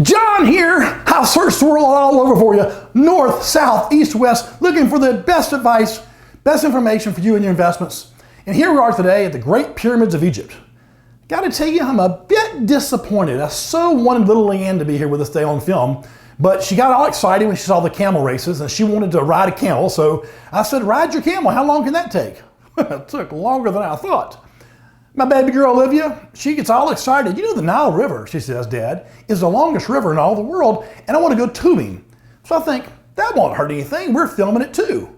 John here. I've searched the world all over for you. North, south, east, west, looking for the best advice, best information for you and your investments. And here we are today at the Great Pyramids of Egypt. Got to tell you, I'm a bit disappointed. I so wanted little Leanne to be here with us today on film, but she got all excited when she saw the camel races and she wanted to ride a camel. So I said, ride your camel. How long can that take? It took longer than I thought. My baby girl, Olivia, she gets all excited. You know, the Nile River, she says, Dad, is the longest river in all the world, and I want to go tubing. So I think, that won't hurt anything. We're filming it too.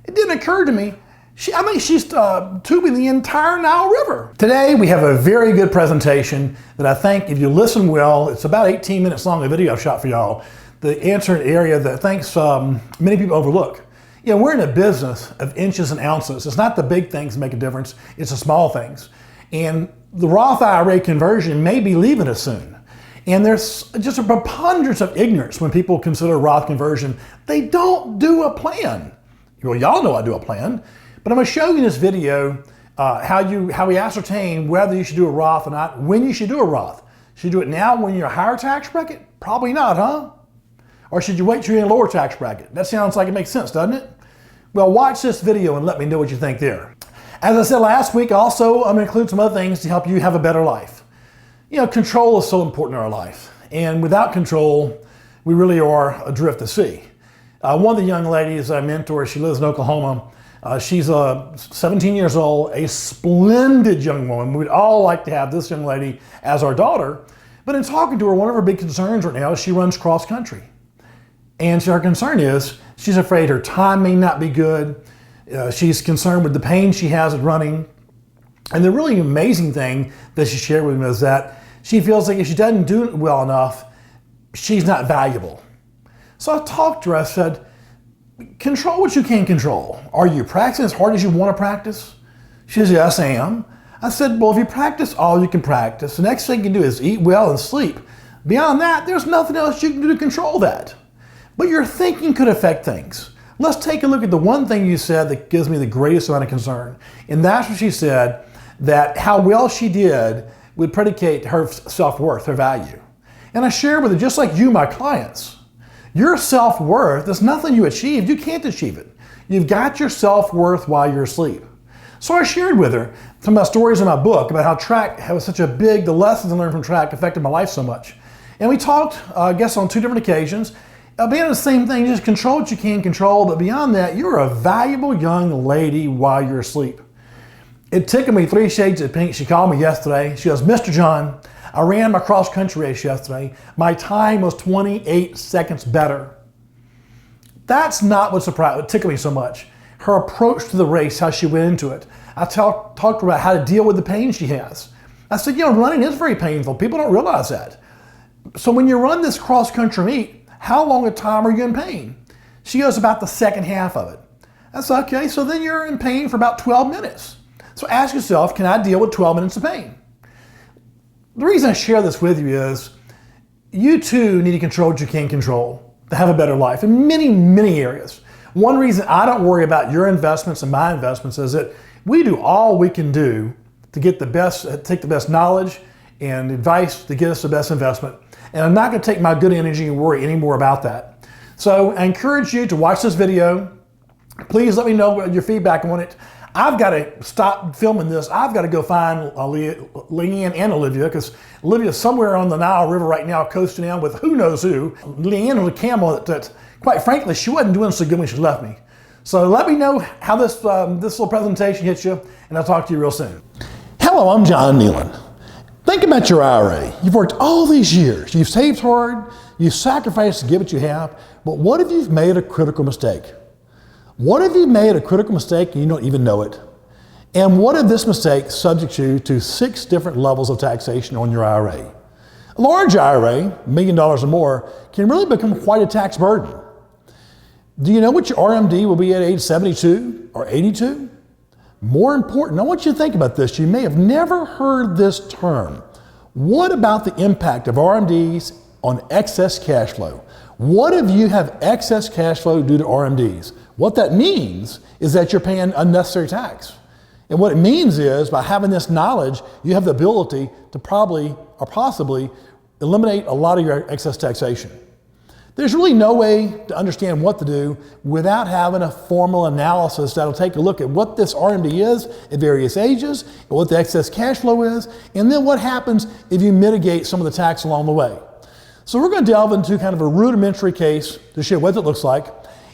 It didn't occur to me. She's tubing the entire Nile River. Today, we have a very good presentation that I think, if you listen well, it's about 18 minutes long, a video I've shot for y'all, the answer an area that I think many people overlook. You know, we're in a business of inches and ounces. It's not the big things that make a difference, it's the small things. And the Roth IRA conversion may be leaving us soon. And there's just a preponderance of ignorance when people consider Roth conversion. They don't do a plan. Well, y'all know I do a plan, but I'm going to show you in this video how we ascertain whether you should do a Roth or not, when you should do a Roth. Should you do it now when you're a higher tax bracket? Probably not, huh? Or should you wait till you're in a lower tax bracket? That sounds like it makes sense, doesn't it? Well, watch this video and let me know what you think there. As I said last week, also, I'm going to include some other things to help you have a better life. You know, control is so important in our life. And without control, we really are adrift at sea. One of the young ladies I mentor, she lives in Oklahoma. She's 17 years old, a splendid young woman. We'd all like to have this young lady as our daughter. But in talking to her, one of her big concerns right now is she runs cross country. And so her concern is she's afraid her time may not be good. She's concerned with the pain she has at running. And the really amazing thing that she shared with me is that she feels like if she doesn't do it well enough, she's not valuable. So I talked to her, I said, control what you can control. Are you practicing as hard as you want to practice? She says, yes, I am. I said, well, if you practice all you can practice, the next thing you can do is eat well and sleep. Beyond that, there's nothing else you can do to control that. But your thinking could affect things. Let's take a look at the one thing you said that gives me the greatest amount of concern. And that's what she said, that how well she did would predicate her self-worth, her value. And I shared with her, just like you, my clients, your self-worth is nothing you achieved. You can't achieve it. You've got your self-worth while you're asleep. So I shared with her some of my stories in my book about how track was such a the lessons I learned from track affected my life so much. And we talked, I guess, on 2 different occasions. Beyond the same thing, just control what you can control, but beyond that, you're a valuable young lady while you're asleep. It tickled me 3 shades of pink. She called me yesterday. She goes, Mr. John, I ran my cross-country race yesterday. My time was 28 seconds better. That's not what tickled me so much. Her approach to the race, how she went into it. I talked to her about how to deal with the pain she has. I said, you know, running is very painful. People don't realize that. So when you run this cross-country meet, how long a time are you in pain? She goes, about the second half of it. I said, okay, so then you're in pain for about 12 minutes. So ask yourself, can I deal with 12 minutes of pain? The reason I share this with you is you too need to control what you can control to have a better life in many, many areas. One reason I don't worry about your investments and my investments is that we do all we can do to get the best, take the best knowledge and advice to get us the best investment. And I'm not going to take my good energy and worry anymore about that. So I encourage you to watch this video. Please let me know your feedback on it. I've got to stop filming this. I've got to go find Leanne and Olivia, because Olivia's somewhere on the Nile River right now coasting down with who knows who. Leanne was a camel that, quite frankly, she wasn't doing so good when she left me. So let me know how this little presentation hits you, and I'll talk to you real soon. Hello, I'm John Neyland. Think about your IRA. You've worked all these years. You've saved hard. You've sacrificed to get what you have. But what if you've made a critical mistake? What if you made a critical mistake and you don't even know it? And what if this mistake subjects you to 6 different levels of taxation on your IRA? A large IRA, $1 million or more, can really become quite a tax burden. Do you know what your RMD will be at age 72 or 82? More important, I want you to think about this. You may have never heard this term. What about the impact of RMDs on excess cash flow? What if you have excess cash flow due to RMDs? What that means is that you're paying unnecessary tax. And what it means is, by having this knowledge, you have the ability to probably or possibly eliminate a lot of your excess taxation. There's really no way to understand what to do without having a formal analysis that'll take a look at what this RMD is at various ages, and what the excess cash flow is, and then what happens if you mitigate some of the tax along the way. So we're going to delve into kind of a rudimentary case to show what it looks like.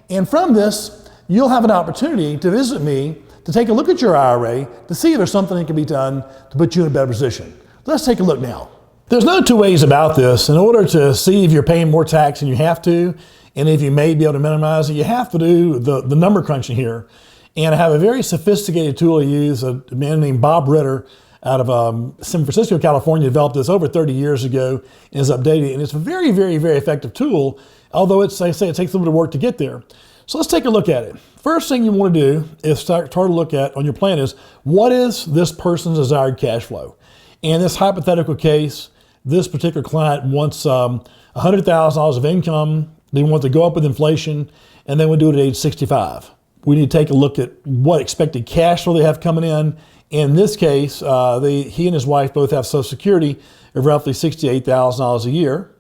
And from this, you'll have an opportunity to visit me to take a look at your IRA to see if there's something that can be done to put you in a better position. Let's take a look now. There's no two ways about this. In order to see if you're paying more tax than you have to, and if you may be able to minimize it, you have to do the number crunching here. And I have a very sophisticated tool I use. A man named Bob Ritter out of San Francisco, California, developed this over 30 years ago and is updated. And it's a very, very, very effective tool, although it takes a little bit of work to get there. So let's take a look at it. First thing you want to do is start to look at on your plan is, what is this person's desired cash flow? In this hypothetical case, this particular client wants $100,000 of income. They want to go up with inflation, and they would do it at age 65. We need to take a look at what expected cash flow they have coming in. In this case, he and his wife both have Social Security of roughly $68,000 a year.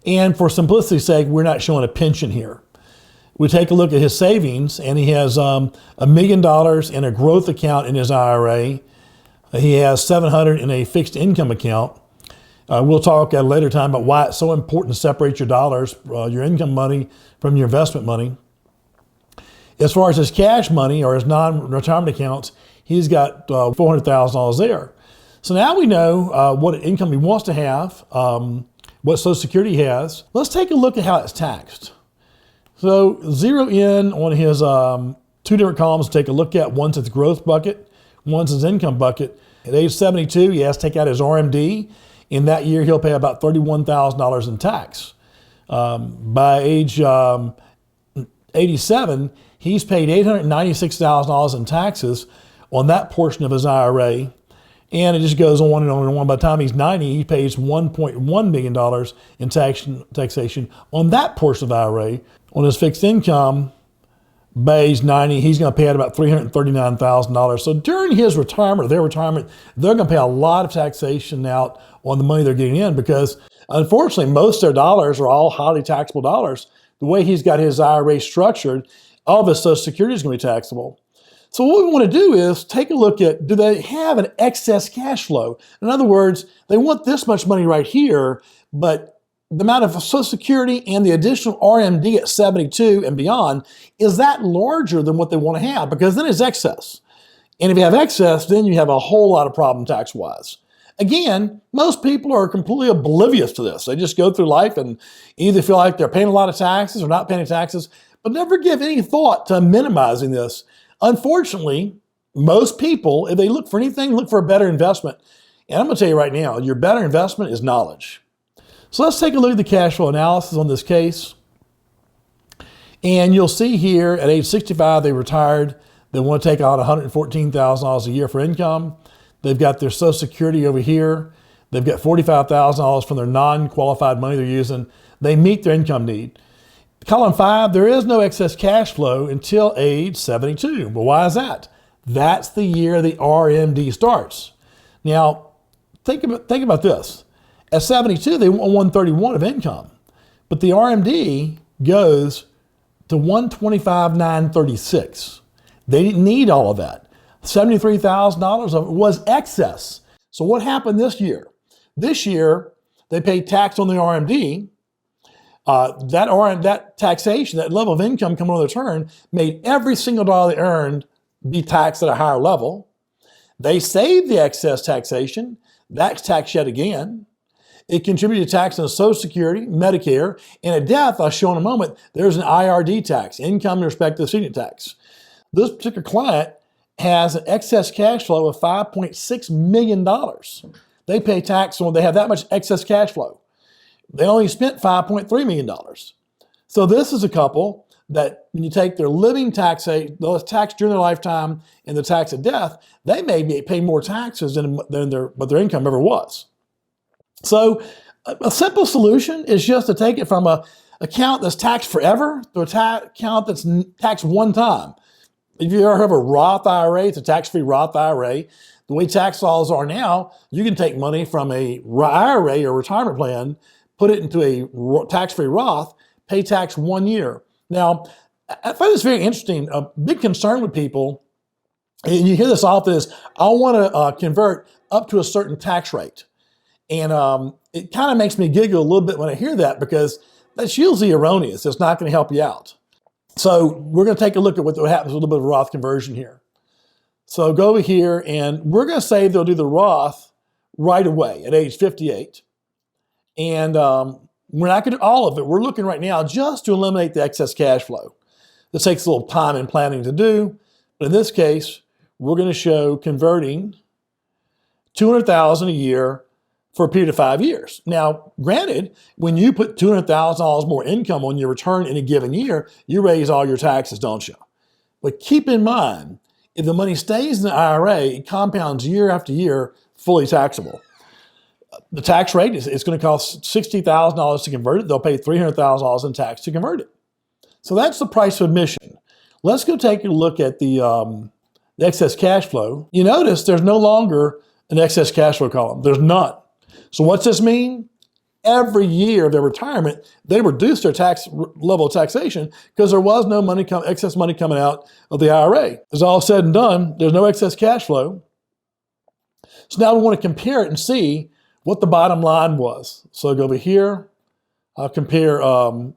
And for simplicity's sake, we're not showing a pension here. We take a look at his savings, and he has $1 million in a growth account in his IRA. He has $700 in a fixed income account. We'll talk at a later time about why it's so important to separate your dollars, your income money from your investment money. As far as his cash money or his non-retirement accounts, he's got $400,000 there. So now we know what income he wants to have, what Social Security he has. Let's take a look at how it's taxed. So zero in on his two different columns to take a look at. One's his growth bucket, one's his income bucket. At age 72, he has to take out his RMD. In that year, he'll pay about $31,000 in tax. By age 87, he's paid $896,000 in taxes on that portion of his IRA. And it just goes on and on and on. By the time he's 90, he pays $1.1 million in taxation on that portion of the IRA. On his fixed income, by age 90, he's going to pay out about $339,000. So during his retirement, or their retirement, they're going to pay a lot of taxation out on the money they're getting in, because unfortunately, most of their dollars are all highly taxable dollars. The way he's got his IRA structured, all of his Social Security is going to be taxable. So what we want to do is take a look at, do they have an excess cash flow? In other words, they want this much money right here, but the amount of Social Security and the additional RMD at 72 and beyond, is that larger than what they want to have? Because then it's excess. And if you have excess, then you have a whole lot of problem tax-wise. Again, most people are completely oblivious to this. They just go through life and either feel like they're paying a lot of taxes or not paying taxes, but never give any thought to minimizing this. Unfortunately, most people, if they look for anything, look for a better investment. And I'm going to tell you right now, your better investment is knowledge. So let's take a look at the cash flow analysis on this case. And you'll see here at age 65, they retired. They want to take out $114,000 a year for income. They've got their Social Security over here. They've got $45,000 from their non-qualified money they're using. They meet their income need. Column 5, there is no excess cash flow until age 72. But why is that? That's the year the RMD starts. Now, think about this. At 72, they want 131 of income, but the RMD goes to 125,936. They didn't need all of that. $73,000 of it was excess. So what happened this year? This year, they paid tax on the RMD. That taxation, that level of income coming on the return, made every single dollar they earned be taxed at a higher level. They saved the excess taxation. That's taxed yet again. It contributed to tax on Social Security, Medicare, and at death, I'll show in a moment, there's an IRD tax, income in respect to the senior tax. This particular client has an excess cash flow of $5.6 million. They pay tax when they have that much excess cash flow. They only spent $5.3 million. So this is a couple that when you take their living tax, the tax during their lifetime and the tax at death, they may pay more taxes than what their income ever was. So a simple solution is just to take it from an account that's taxed forever to an account that's taxed one time. If you ever heard of a Roth IRA, it's a tax-free Roth IRA. The way tax laws are now, you can take money from a IRA or retirement plan, put it into a tax-free Roth, pay tax 1 year. Now, I find this very interesting. A big concern with people, and you hear this often, is I want to convert up to a certain tax rate. And it kind of makes me giggle a little bit when I hear that, because that's usually erroneous. It's not going to help you out. So we're going to take a look at what happens with a little bit of Roth conversion here. So go over here, and we're going to say they'll do the Roth right away at age 58. And we're not going to do all of it. We're looking right now just to eliminate the excess cash flow. This takes a little time and planning to do. But in this case, we're going to show converting $200,000 a year for a period of 5 years. Now, granted, when you put $200,000 more income on your return in a given year, you raise all your taxes, don't you? But keep in mind, if the money stays in the IRA, it compounds year after year, fully taxable. The tax rate is going to cost $60,000 to convert it. They'll pay $300,000 in tax to convert it. So that's the price of admission. Let's go take a look at the excess cash flow. You notice there's no longer an excess cash flow column. There's none. So what's this mean? Every year of their retirement, they reduced their tax level of taxation because there was no excess money coming out of the IRA. It's all said and done. There's no excess cash flow. So now we want to compare it and see what the bottom line was. So go over here. I'll compare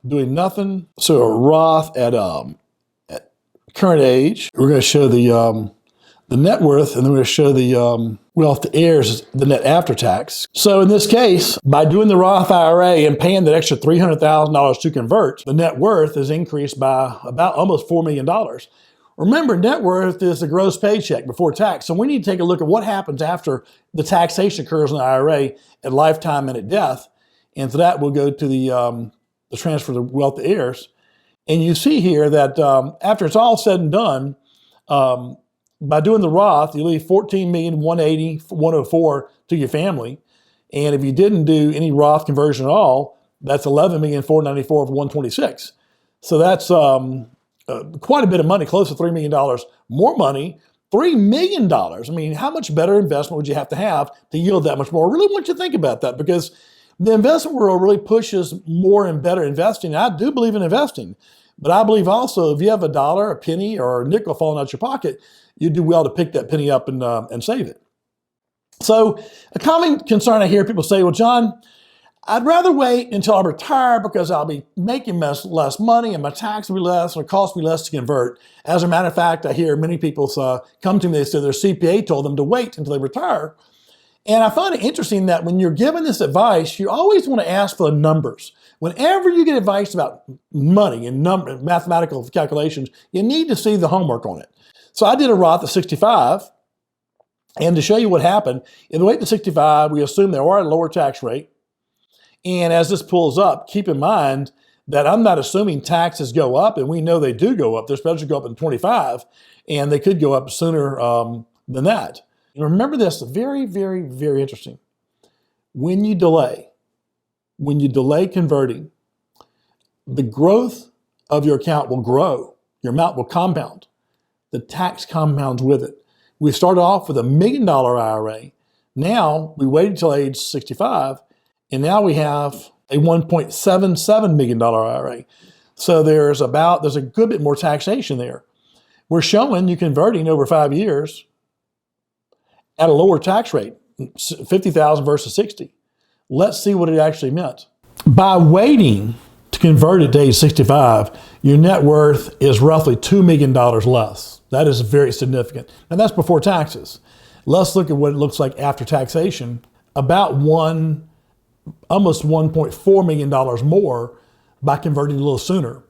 doing nothing. So a Roth at current age. We're going to show the net worth, and then we're going to show the wealth to heirs, the net after tax. So in this case, by doing the Roth IRA and paying that extra $300,000 to convert, the net worth is increased by about almost $4 million. Remember, net worth is the gross paycheck before tax. So we need to take a look at what happens after the taxation occurs in the IRA at lifetime and at death. And for that, we'll go to the transfer of the wealth to heirs. And you see here that after it's all said and done, by doing the Roth, you leave $14,180,104 to your family. And if you didn't do any Roth conversion at all, that's $11,494,126. So that's quite a bit of money, close to $3 million more money. $3 million. I mean, how much better investment would you have to yield that much more? I really want you to think about that, because the investment world really pushes more and better investing. I do believe in investing, but I believe also if you have a dollar, a penny, or a nickel falling out your pocket, you do well to pick that penny up and save it. So a common concern I hear people say, well, John, I'd rather wait until I retire because I'll be making less money and my tax will be less, or it costs me less to convert. As a matter of fact, I hear many people come to me, they say their CPA told them to wait until they retire. And I find it interesting that when you're given this advice, you always want to ask for the numbers. Whenever you get advice about money and mathematical calculations, you need to see the homework on it. So I did a Roth at 65, and to show you what happened, if they wait to 65, we assume they are at a lower tax rate. And as this pulls up, keep in mind that I'm not assuming taxes go up, and we know they do go up. They're supposed to go up in 25, and they could go up sooner than that. And remember this, very, very, very interesting. When you delay converting, the growth of your account will grow. Your amount will compound. The tax compounds with it. We started off with $1 million IRA. Now we waited until age 65, and now we have a $1.77 million IRA. So there's a good bit more taxation there. We're showing you converting over 5 years at a lower tax rate, $50,000 versus $60,000. Let's see what it actually meant. By waiting to convert it to age 65, your net worth is roughly $2 million less. That is very significant. And that's before taxes. Let's look at what it looks like after taxation. About almost $1.4 million more by converting a little sooner.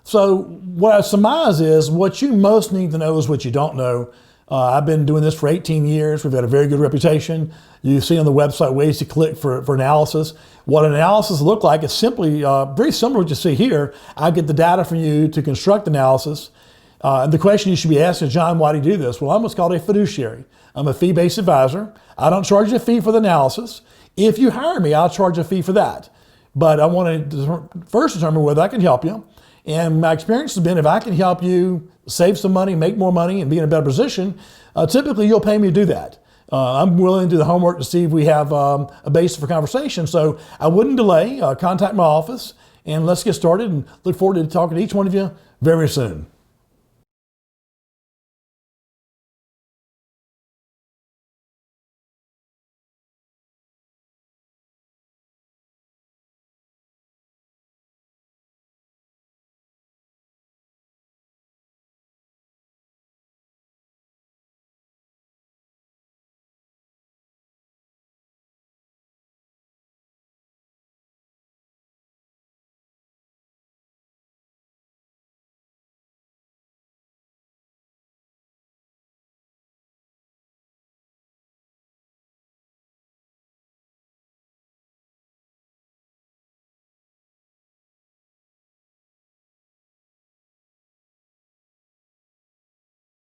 So what I surmise is what you most need to know is what you don't know. I've been doing this for 18 years. We've had a very good reputation. You see on the website ways to click for analysis. What an analysis look like is simply very similar to what you see here. I get the data from you to construct analysis. And the question you should be asking is, John, why do you do this? Well, I'm what's called a fiduciary. I'm a fee-based advisor. I don't charge a fee for the analysis. If you hire me, I'll charge a fee for that. But I want to first determine whether I can help you. And my experience has been if I can help you save some money, make more money, and be in a better position, typically you'll pay me to do that. I'm willing to do the homework to see if we have a basis for conversation. So I wouldn't delay. Contact my office and let's get started, and look forward to talking to each one of you very soon.